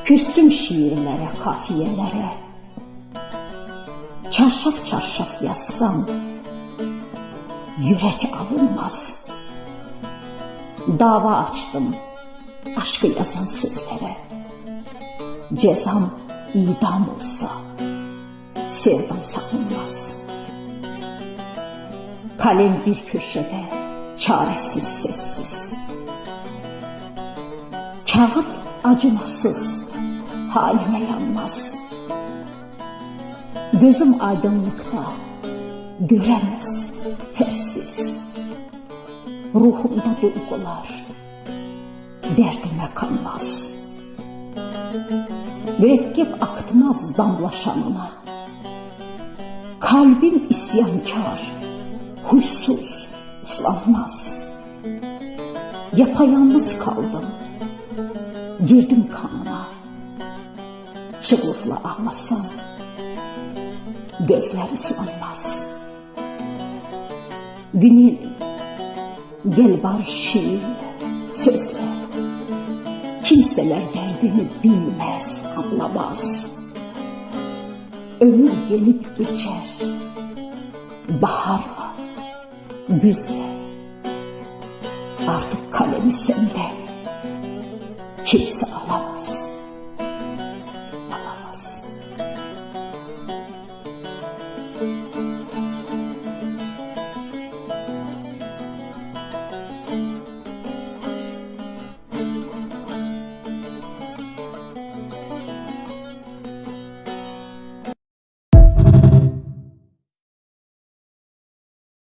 Küstüm şiirlere, kafiyelere. Çarşaf çarşaf yazsam yürek alınmaz. Dava açtım aşkı yazan sözlere. Cezam idam olsa sevdam sakınmaz. Kalem bir köşede çaresiz sessiz. Kağıt acımasız halime yanmaz. Gözüm aydınlıkta göremez tersiz. Ruhumda duygular derdime kanmaz. Mürekkep aktmaz damlaşanına. Kalbim isyankar, huysuz, uslanmaz. Yapayalnız kaldım, girdim kanına. Çığlıkla ağlasam gözler ıslanmaz. Günün gel barış şiirle, sözle. Kimseler derdini bilmez, anlamaz. Ömür gelip geçer, baharla, güzle. Artık kalemi sende kimse alamaz.